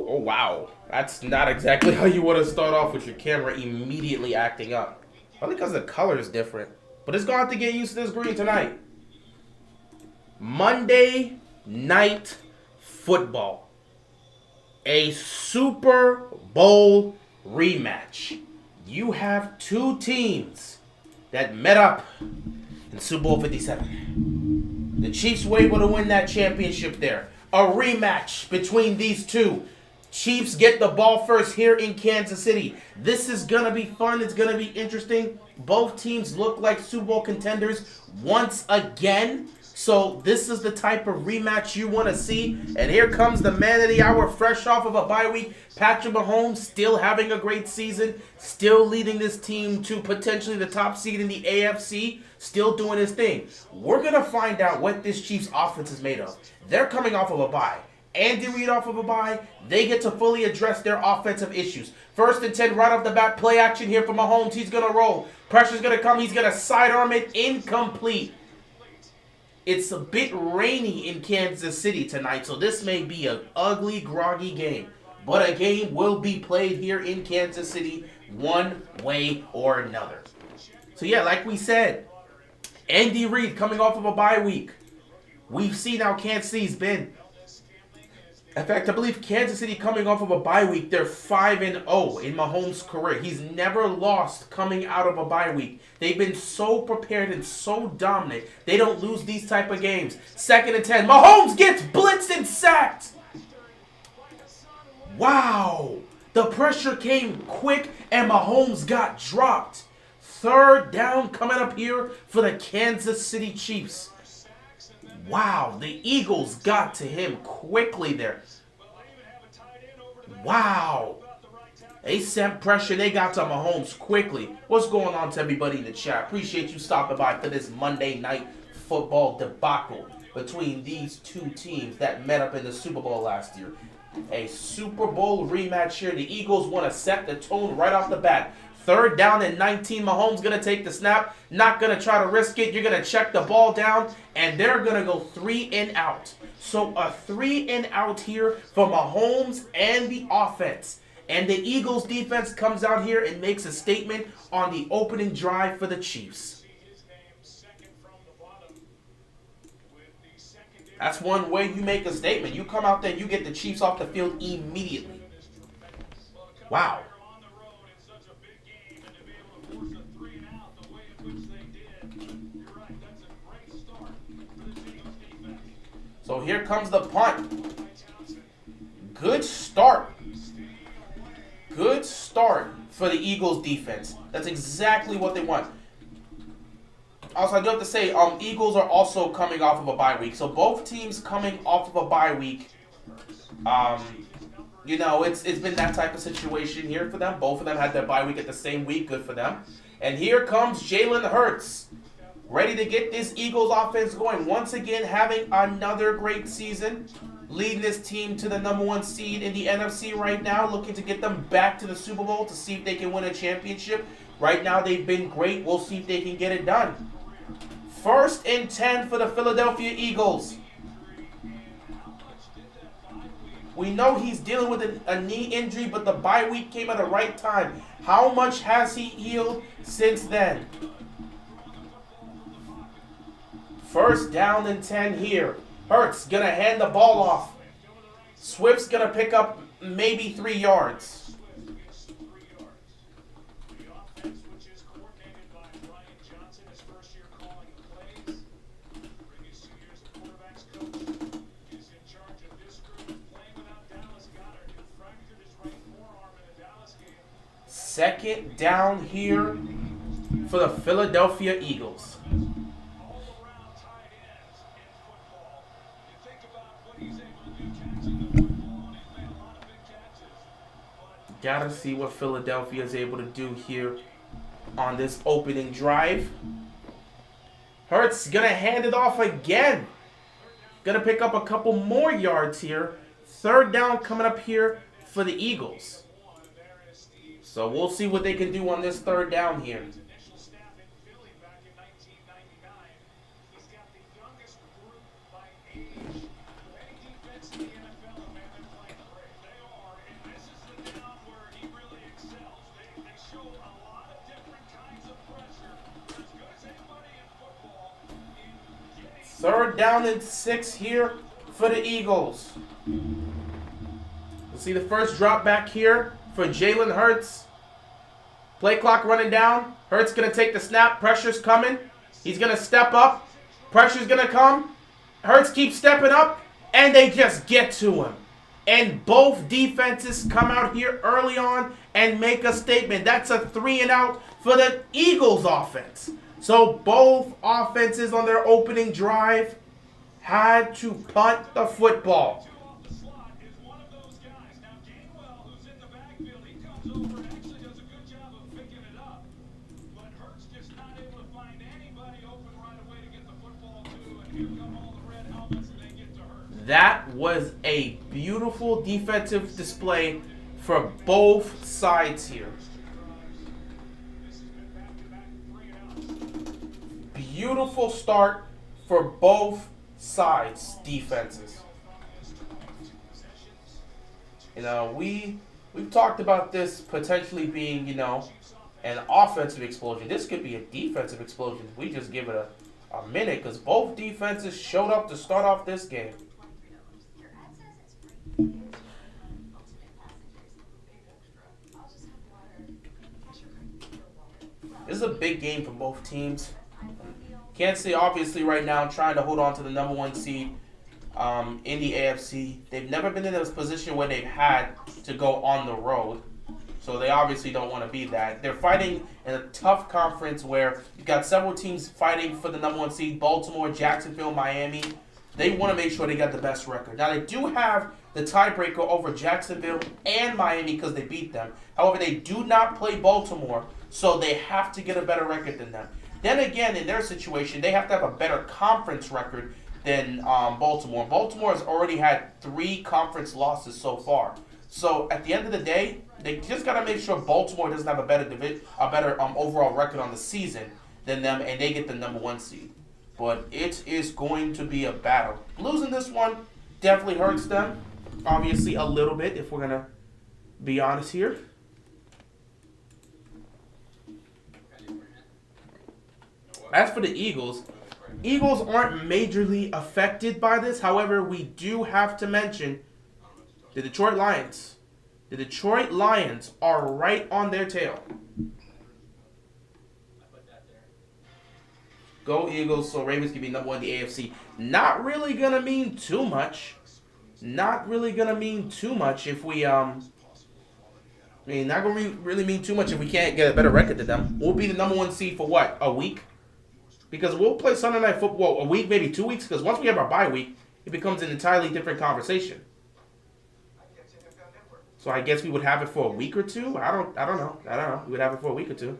Oh, wow. That's not exactly how you want to start off with your camera immediately acting up. Probably because the color is different. But it's going to have to get used to this green tonight. Monday Night Football. A Super Bowl rematch. You have two teams that met up in Super Bowl 57. The Chiefs were able to win that championship there. A rematch between these two. Chiefs get the ball first here in Kansas City. This is going to be fun. It's going to be interesting. Both teams look like Super Bowl contenders once again. So this is the type of rematch you want to see. And here comes the man of the hour, fresh off of a bye week. Patrick Mahomes still having a great season. Still leading this team to potentially the top seed in the AFC. Still doing his thing. We're going to find out what this Chiefs offense is made of. They're coming off of a bye. Andy Reid off of a bye. They get to fully address their offensive issues. 1st and 10 right off the bat. Play action here for Mahomes. He's going to roll. Pressure's going to come. He's going to sidearm it. Incomplete. It's a bit rainy in Kansas City tonight, so this may be an ugly, groggy game. But a game will be played here in Kansas City one way or another. So yeah, like we said, Andy Reid coming off of a bye week. We've seen how Kansas City's been. In fact, I believe Kansas City coming off of a bye week, they're 5-0 in Mahomes' career. He's never lost coming out of a bye week. They've been so prepared and so dominant. They don't lose these type of games. 2nd and 10. Mahomes gets blitzed and sacked. Wow. The pressure came quick and Mahomes got dropped. 3rd down coming up here for the Kansas City Chiefs. Wow, the Eagles got to him quickly there. Wow. They sent pressure. They got to Mahomes quickly. What's going on to everybody in the chat? Appreciate you stopping by for this Monday Night Football debacle between these two teams that met up in the Super Bowl last year. A Super Bowl rematch here. The Eagles want to set the tone right off the bat. 3rd down and 19. Mahomes going to take the snap. Not going to try to risk it. You're going to check the ball down. And they're going to go 3 and out. So a 3 and out here for Mahomes and the offense. And the Eagles defense comes out here and makes a statement on the opening drive for the Chiefs. That's one way you make a statement. You come out there and you get the Chiefs off the field immediately. Wow. So here comes the punt. Good start. Good start for the Eagles defense. That's exactly what they want. Also, I do have to say, Eagles are also coming off of a bye week. So both teams coming off of a bye week. It's been that type of situation here for them. Both of them had their bye week at the same week. Good for them. And here comes Jalen Hurts. Ready to get this Eagles offense going. Once again, having another great season. Leading this team to the #1 seed in the NFC right now. Looking to get them back to the Super Bowl to see if they can win a championship. Right now, they've been great. We'll see if they can get it done. 1st and 10 for the Philadelphia Eagles. We know he's dealing with a knee injury, but the bye week came at the right time. How much has he healed since then? 1st down and 10 here. Hurts going to hand the ball off. Swift's going to pick up maybe 3 yards. Second down here for the Philadelphia Eagles. Gotta see what Philadelphia is able to do here on this opening drive. Hurts gonna hand it off again. Gonna pick up a couple more yards here. 3rd down coming up here for the Eagles. So we'll see what they can do on this 3rd down here. down and 6 here for the Eagles. We'll see the first drop back here for Jalen Hurts. Play clock running down. Hurts going to take the snap. Pressure's coming. He's going to step up. Pressure's going to come. Hurts keeps stepping up. And they just get to him. And both defenses come out here early on and make a statement. That's a 3-and-out for the Eagles offense. So both offenses on their opening drive had to punt the football. That was a beautiful defensive display for both sides here. Beautiful start for both sides defenses. You know, we've talked about this potentially being, you know, an offensive explosion. This could be a defensive explosion if we just give it a minute, because both defenses showed up to start off this game. This is a big game for both teams. Kansas City, obviously, right now trying to hold on to the number 1 seed in the AFC. They've never been in a position where they've had to go on the road, so they obviously don't want to be that. They're fighting in a tough conference where you've got several teams fighting for the number 1 seed: Baltimore, Jacksonville, Miami. They want to make sure they got the best record. Now, they do have the tiebreaker over Jacksonville and Miami because they beat them. However, they do not play Baltimore, so they have to get a better record than them. Then again, in their situation, they have to have a better conference record than Baltimore. Baltimore has already had 3 conference losses so far. So at the end of the day, they just got to make sure Baltimore doesn't have a better overall record on the season than them, and they get the number 1 seed. But it is going to be a battle. Losing this one definitely hurts them, obviously a little bit, if we're going to be honest here. As for the Eagles, Eagles aren't majorly affected by this. However, we do have to mention the Detroit Lions. The Detroit Lions are right on their tail. Go Eagles, so Ravens can be number 1 in the AFC. Not really going to mean too much. Not really going to mean too much if we, not going to really mean too much if we can't get a better record than them. We'll be the number 1 seed for what, a week? Because we'll play Sunday Night Football a week, maybe 2 weeks, because once we have our bye week, it becomes an entirely different conversation. So I guess we would have it for a week or two? I don't know. We would have it for a week or two.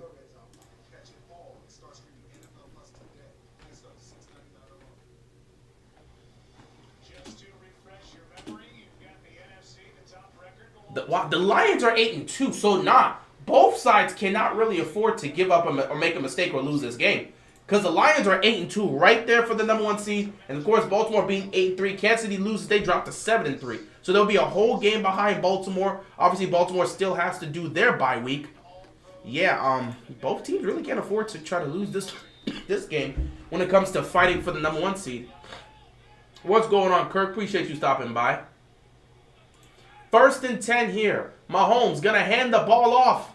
The Lions are 8-2, so both sides cannot really afford to give up or make a mistake or lose this game. Because the Lions are 8-2 right there for the number 1 seed. And of course, Baltimore being 8-3. Kansas City loses, they drop to 7-3. So there'll be a whole game behind Baltimore. Obviously, Baltimore still has to do their bye week. Yeah, both teams really can't afford to try to lose this game when it comes to fighting for the number 1 seed. What's going on, Kirk? Appreciate you stopping by. 1st and 10 here. Mahomes going to hand the ball off.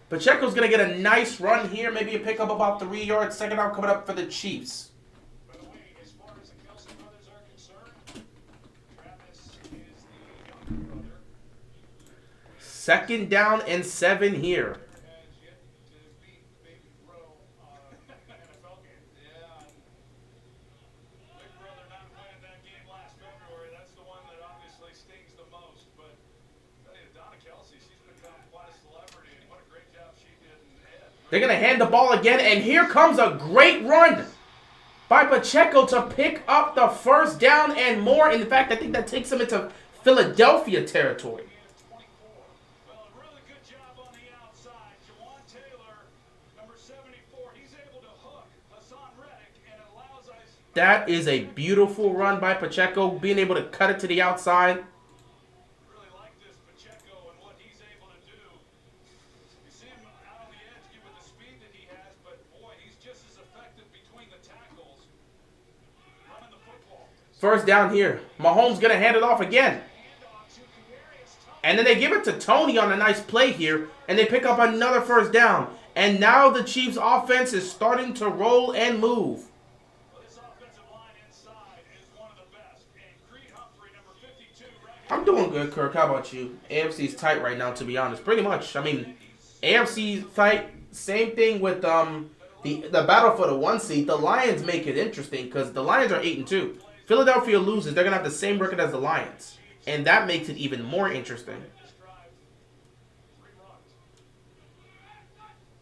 Pacheco's going to get a nice run here. Maybe a pickup about 3 yards. 2nd out coming up for the Chiefs. By the way, as far as the Kelsey brothers are concerned, Travis is the younger brother. 2nd down and 7 here. Has yet to beat the baby bro NFL game. Yeah. Big brother not winning that game last February. That's the one that obviously stings the most. But I tell you, Donna Kelsey, she's become quite a celebrity, and what a great job she did in Ed. They're going to hand the ball again, and here comes a great run by Pacheco to pick up the 1st down and more. In fact, I think that takes him into Philadelphia territory. Well, a really good job on the outside. Jawan Taylor, number 74, he's able to hook Hassan Reddick, and it allows us. That is a beautiful run by Pacheco, being able to cut it to the outside. Really like this Pacheco and what he's able to do. You see him out on the edge given the speed that he has, but boy, he's just as effective between the tackles. Running the First down here. Mahomes going to hand it off again. And then they give it to Tony on a nice play here. And they pick up another first down. And now the Chiefs' offense is starting to roll and move. I'm doing good, Kirk. How about you? AFC's tight right now, to be honest. Pretty much. I mean, AFC's tight. Same thing with the battle for the 1 seed. The Lions make it interesting because the Lions are 8-2. Philadelphia loses. They're going to have the same record as the Lions. And that makes it even more interesting.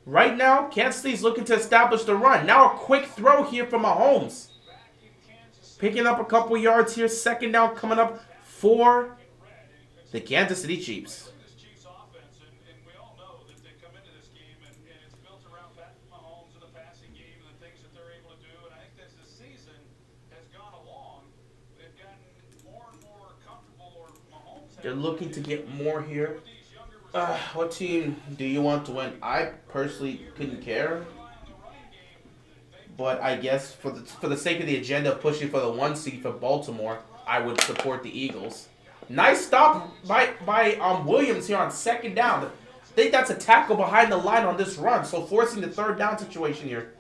Right now, Kansas City's looking to establish the run. Now a quick throw here from Mahomes. Picking up a couple yards here. Second down coming up for the Kansas City Chiefs. They're looking to get more here. What team do you want to win? I personally couldn't care. But I guess for the sake of the agenda of pushing for the 1 seed for Baltimore, I would support the Eagles. Nice stop by Williams here on second down. I think that's a tackle behind the line on this run, so forcing the third down situation here.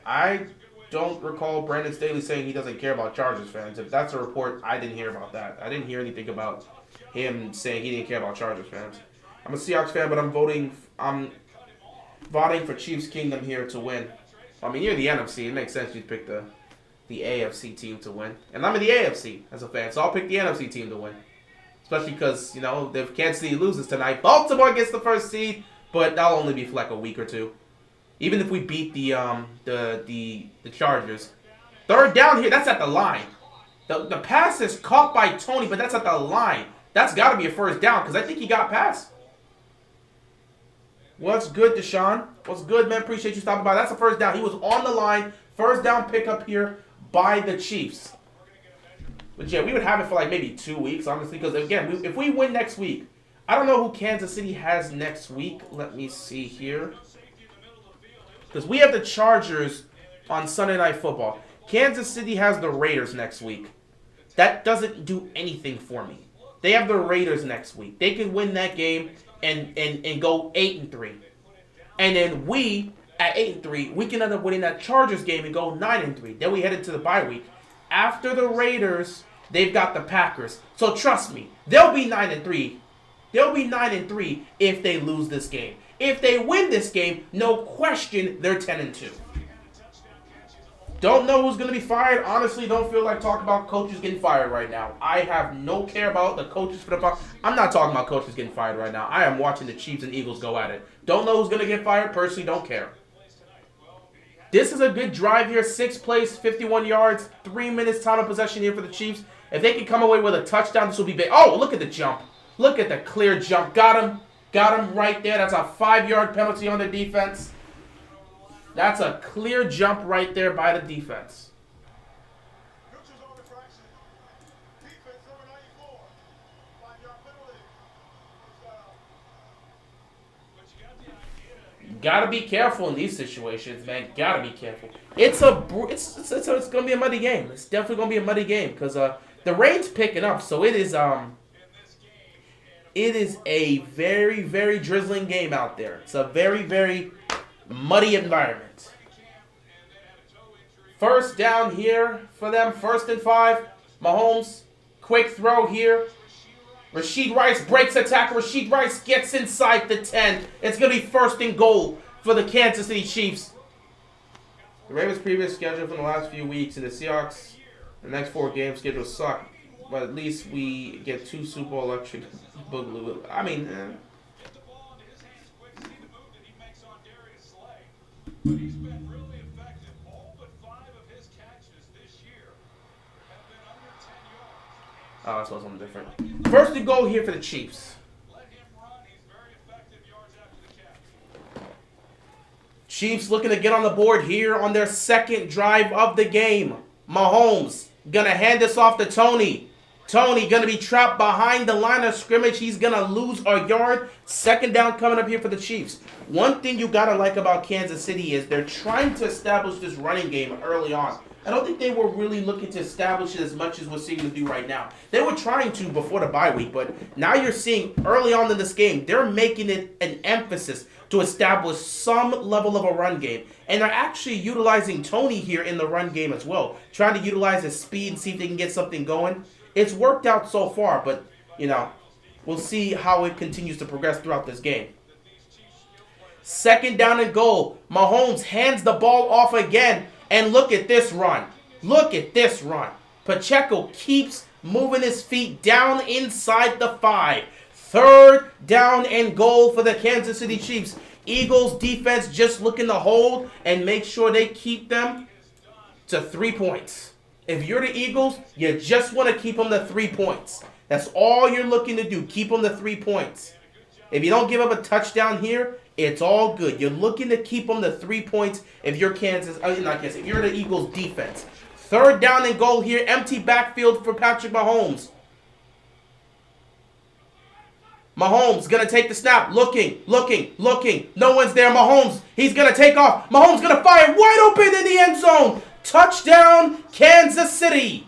I don't recall Brandon Staley saying he doesn't care about Chargers fans. If that's a report, I didn't hear about that. I didn't hear anything about him saying he didn't care about Chargers fans. I'm a Seahawks fan, but I'm voting for Chiefs Kingdom here to win. I mean, you're the NFC. It makes sense you'd pick the AFC team to win. And I'm in the AFC as a fan, so I'll pick the NFC team to win. Especially because, you know, if Kansas City loses tonight, Baltimore gets the first seed, but that'll only be for like a week or two. Even if we beat the Chargers. Third down here, that's at the line. The pass is caught by Tony, but that's at the line. That's got to be a first down because I think he got past. What's good, Deshaun? What's good, man? Appreciate you stopping by. That's a first down. He was on the line. First down pickup here by the Chiefs. But yeah, we would have it for like maybe 2 weeks, honestly, because again, if we win next week, I don't know who Kansas City has next week. Let me see here. Because we have the Chargers on Sunday Night Football. Kansas City has the Raiders next week. That doesn't do anything for me. They have the Raiders next week. They can win that game and go 8-3. And then we, at 8-3, we can end up winning that Chargers game and go 9-3. Then we head into the bye week. After the Raiders, they've got the Packers. So trust me, they'll be 9-3. They'll be 9-3 if they lose this game. If they win this game, no question, they're 10-2. Don't know who's going to be fired. Honestly, don't feel like talking about coaches getting fired right now. I have no care about the coaches for the. I'm not talking about coaches getting fired right now. I am watching the Chiefs and Eagles go at it. Don't know who's going to get fired. Personally, don't care. This is a good drive here. 6 plays, 51 yards, 3 minutes time of possession here for the Chiefs. If they can come away with a touchdown, this will be big. Oh, look at the jump. Look at the clear jump. Got him. Got him right there. That's a 5-yard penalty on the defense. That's a clear jump right there by the defense. Gotta be careful in these situations, man. Gotta be careful. It's gonna be a muddy game. It's definitely gonna be a muddy game because the rain's picking up, so it is a very, very drizzling game out there. It's a very, very muddy environment. First down here for them. 1st and 5. Mahomes, quick throw here. Rashid Rice breaks a tackle. Rashid Rice gets inside the 10. It's going to be 1st and goal for the Kansas City Chiefs. The Ravens' previous schedule from the last few weeks and the Seahawks, the next 4 game schedule suck. But at least we get 2 Super Bowl electric boogaloo. I mean, But he's been really effective. All but 5 of his catches this year have been under 10 yards. oh, that's something different. 1st and goal here for the Chiefs. Let him run. He's very effective yards after the catch. Chiefs looking to get on the board here on their 2nd drive of the game. Mahomes gonna hand this off to Tony. Tony going to be trapped behind the line of scrimmage. He's going to lose a yard. Second down coming up here for the Chiefs. One thing you got to like about Kansas City is they're trying to establish this running game early on. I don't think they were really looking to establish it as much as we're seeing them do right now. They were trying to before the bye week, but now you're seeing early on in this game, they're making it an emphasis to establish some level of a run game. And they're actually utilizing Tony here in the run game as well, trying to utilize his speed and see if they can get something going. It's worked out so far, but, we'll see how it continues to progress throughout this game. Second down and goal. Mahomes hands the ball off again. And look at this run. Look at this run. Pacheco keeps moving his feet down inside the 5. Third down and goal for the Kansas City Chiefs. Eagles defense just looking to hold and make sure they keep them to 3 points. If you're the Eagles, you just want to keep them to 3 points. That's all you're looking to do. Keep them to 3 points. If you don't give up a touchdown here, it's all good. You're looking to keep them to 3 points if you're if you're the Eagles defense. Third down and goal here. Empty backfield for Patrick Mahomes. Mahomes going to take the snap. Looking. No one's there. Mahomes, he's going to take off. Mahomes going to fire wide open in the end zone. Touchdown, Kansas City.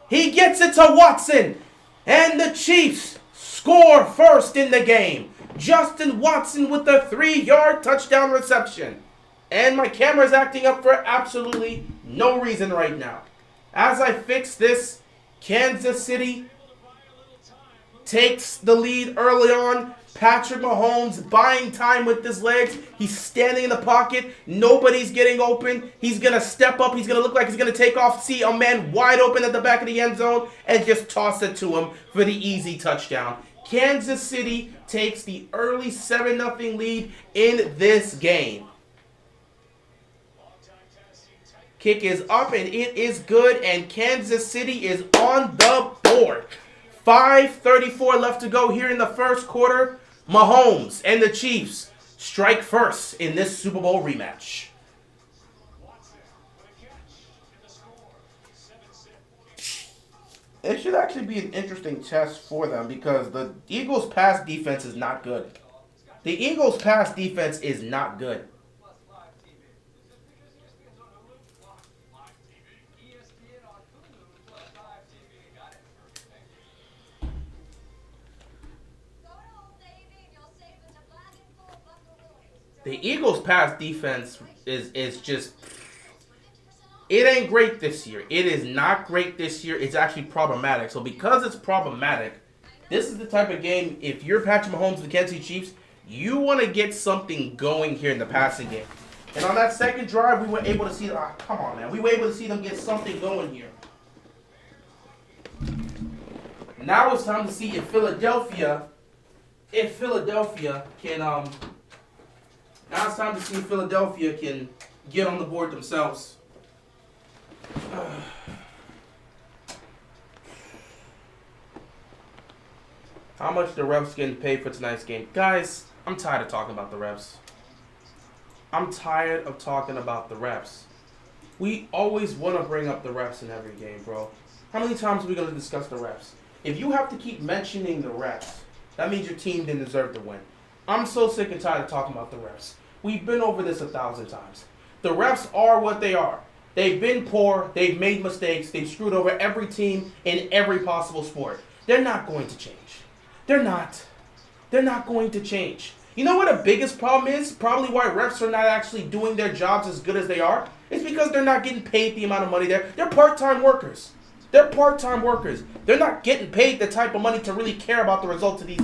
He gets it to Watson. And the Chiefs score first in the game. Justin Watson with a 3-yard touchdown reception. And my camera's acting up for absolutely no reason right now. As I fix this, Kansas City takes the lead early on. Patrick Mahomes buying time with his legs. He's standing in the pocket. Nobody's getting open. He's going to step up. He's going to look like he's going to take off. See a man wide open at the back of the end zone and just toss it to him for the easy touchdown. Kansas City takes the early 7-0 lead in this game. Kick is up and it is good, and Kansas City is on the board. 5:34 left to go here in the first quarter. Mahomes and the Chiefs strike first in this Super Bowl rematch. It should actually be an interesting test for them because the Eagles' pass defense is not good. The Eagles' pass defense is not good. The Eagles' pass defense is just, it ain't great this year. It is not great this year. It's actually problematic. So because it's problematic, this is the type of game, if you're Patrick Mahomes and the Kansas City Chiefs, you want to get something going here in the passing game. And on that second drive, we were able to see, come on, man. We were able to see them get something going here. Now it's time to see if Philadelphia can, now it's time to see if Philadelphia can get on the board themselves. How much the refs getting paid for tonight's game? Guys, I'm tired of talking about the refs. I'm tired of talking about the refs. We always want to bring up the refs in every game, bro. How many times are we going to discuss the refs? If you have to keep mentioning the refs, that means your team didn't deserve to win. I'm so sick and tired of talking about the refs. We've been over this 1,000 times. The refs are what they are. They've been poor. They've made mistakes. They've screwed over every team in every possible sport. They're not going to change. They're not. They're not going to change. You know what the biggest problem is? Probably why refs are not actually doing their jobs as good as they are. It's because they're not getting paid the amount of money they're part-time workers. They're part-time workers. They're not getting paid the type of money to really care about the results of these